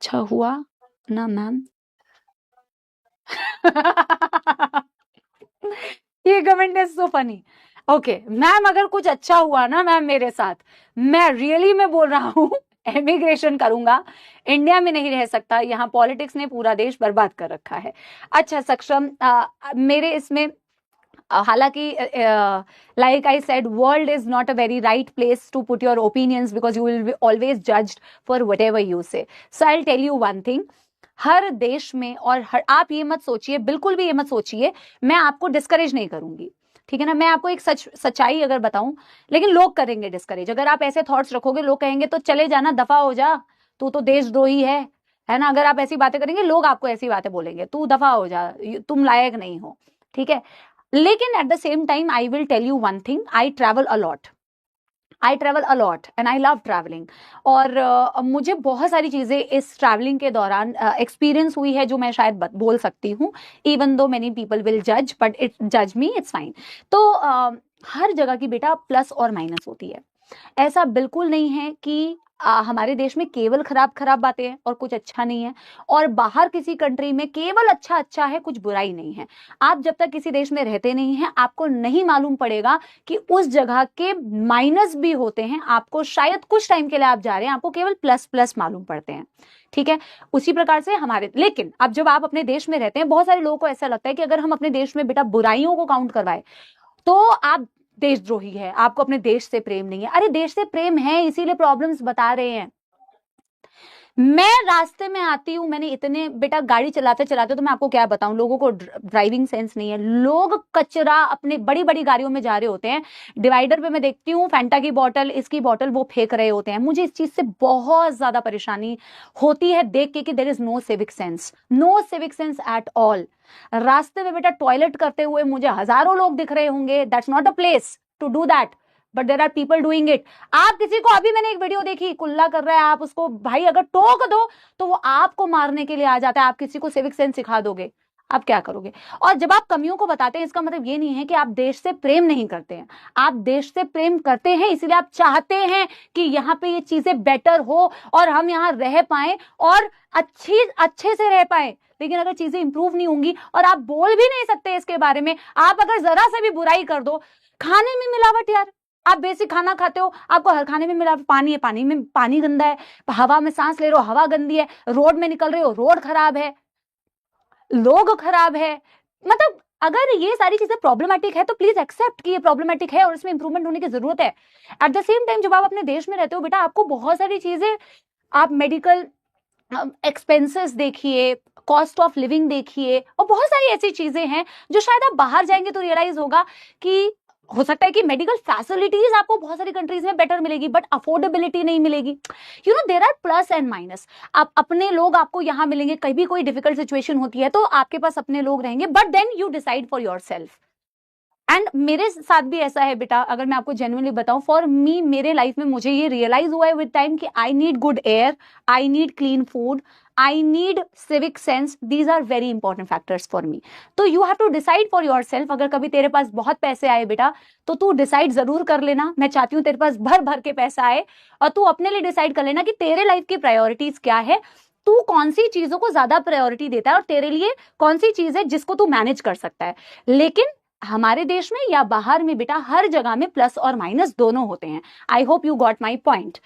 अच्छा हुआ ना मैम? ये comment is so funny. Okay ma'am, अगर कुछ अच्छा हुआ ना मैम मेरे साथ, मैं रियली में बोल रहा हूँ एमिग्रेशन करूंगा, इंडिया में नहीं रह सकता, यहाँ पॉलिटिक्स ने पूरा देश बर्बाद कर रखा है। अच्छा सक्षम, मेरे इसमें हालांकि like I said, world is not a very right place to put your opinions because you will be always judged for whatever you say. So I will tell you one thing, हर देश में और आप ये मत सोचिए, बिल्कुल भी ये मत सोचिए, मैं आपको डिस्करेज नहीं करूंगी, ठीक है ना, मैं आपको एक सच्चाई अगर बताऊं, लेकिन लोग करेंगे डिस्करेज। अगर आप ऐसे थॉट्स रखोगे, लोग कहेंगे तो चले जाना, दफा हो जा, तू तो देशद्रोही है ना। अगर आप ऐसी बातें करेंगे, लोग आपको ऐसी बातें बोलेंगे, तू दफा हो जा, तुम लायक नहीं हो, ठीक है। लेकिन at the same time I will tell you one thing, I travel a lot, I travel a lot and I love travelling. और मुझे बहुत सारी चीजें इस ट्रैवलिंग के दौरान एक्सपीरियंस हुई है जो मैं शायद बोल सकती हूँ, even though many people will जज, बट इट जज मी, इट्स फाइन। तो हर जगह की बेटा प्लस और माइनस होती है। ऐसा बिल्कुल नहीं है कि हमारे देश में केवल खराब खराब बातें हैं और कुछ अच्छा नहीं है, और बाहर किसी कंट्री में केवल अच्छा अच्छा है, कुछ बुराई नहीं है। आप जब तक किसी देश में रहते नहीं हैं, आपको नहीं मालूम पड़ेगा कि उस जगह के माइनस भी होते हैं। आपको शायद कुछ टाइम के लिए आप जा रहे हैं, आपको केवल प्लस प्लस मालूम पड़ते हैं, ठीक है। उसी प्रकार से हमारे, लेकिन अब जब आप अपने देश में रहते हैं, बहुत सारे लोगों को ऐसा लगता है कि अगर हम अपने देश में बेटा बुराइयों को काउंट करवाए तो आप देशद्रोही है, आपको अपने देश से प्रेम नहीं है। अरे देश से प्रेम है, इसीलिए प्रॉब्लम्स बता रहे हैं। मैं रास्ते में आती हूँ, मैंने इतने बेटा गाड़ी चलाते चलाते, तो मैं आपको क्या बताऊं, लोगों को ड्राइविंग सेंस नहीं है। लोग कचरा अपने बड़ी बड़ी गाड़ियों में जा रहे होते हैं, डिवाइडर पे मैं देखती हूँ फैंटा की बोतल, इसकी बोतल वो फेंक रहे होते हैं। मुझे इस चीज से बहुत ज्यादा परेशानी होती है देख के कि there is no civic sense, no civic sense at all. रास्ते में बेटा टॉयलेट करते हुए मुझे हजारों लोग दिख रहे होंगे, that's not a place to do that, but there are people doing it. आप किसी को, अभी मैंने एक वीडियो देखी, कुल्ला कर रहा है, आप उसको भाई अगर टोक दो तो वो आपको मारने के लिए आ जाता है। आप किसी को सिविक सेंस सिखा दोगे, आप क्या करोगे? और जब आप कमियों को बताते हैं, इसका मतलब ये नहीं है कि आप देश से प्रेम नहीं करते हैं, आप देश से प्रेम करते हैं, इसीलिए आप चाहते हैं कि यहाँ पे ये चीजें बेटर हो और हम यहाँ रह पाए और अच्छे से रह पाए। लेकिन अगर चीजें इंप्रूव नहीं होंगी और आप बोल भी नहीं सकते इसके बारे में, आप अगर जरा से भी बुराई कर दो, खाने में मिलावट यार, आप बेसिक खाना खाते हो, आपको हर खाने में मिला पानी है, पानी में पानी गंदा है, हवा में सांस ले रहे हो, हवा गंदी है, रोड में निकल रहे हो, रोड खराब है, लोग खराब है। मतलब अगर ये सारी चीजें प्रॉब्लमेटिक है तो प्लीज एक्सेप्ट कि ये प्रॉब्लमेटिक है और इसमें इंप्रूवमेंट होने की जरूरत है। एट द सेम टाइम जब आप अपने देश में रहते हो बेटा, आपको बहुत सारी चीजें, आप मेडिकल एक्सपेंसेस देखिए, कॉस्ट ऑफ लिविंग देखिए, और बहुत सारी ऐसी चीजें हैं जो शायद आप बाहर जाएंगे तो रियलाइज होगा कि हो सकता है कि मेडिकल फैसिलिटीज आपको बहुत सारी कंट्रीज में बेटर मिलेगी, बट अफोर्डेबिलिटी नहीं मिलेगी। You know there are plus and minus. आप अपने लोग आपको यहाँ मिलेंगे, कभी कोई डिफिकल्ट सिचुएशन होती है तो आपके पास अपने लोग रहेंगे, but then you decide for yourself. And मेरे साथ भी ऐसा है बेटा, अगर मैं आपको जेन्युइनली बताऊं, फॉर मी, मेरे लाइफ में मुझे ये रियलाइज हुआ है विद टाइम कि I need good air, I need clean food, I need civic sense, these are very important factors for me. तो you have to decide for yourself. अगर कभी तेरे पास बहुत पैसे आए बेटा, तो तू डिसाइड जरूर कर लेना, मैं चाहती हूँ तेरे पास भर भर के पैसा आए, और तू अपने लिए डिसाइड कर लेना कि तेरे लाइफ की प्रायोरिटीज क्या है, तू कौन सी चीजों को ज्यादा प्रायोरिटी देता है और तेरे लिए कौन सी चीज है जिसको तू मैनेज कर सकता है। लेकिन हमारे देश में या बाहर में बेटा, हर जगह में प्लस और माइनस दोनों होते हैं। I hope you got my point.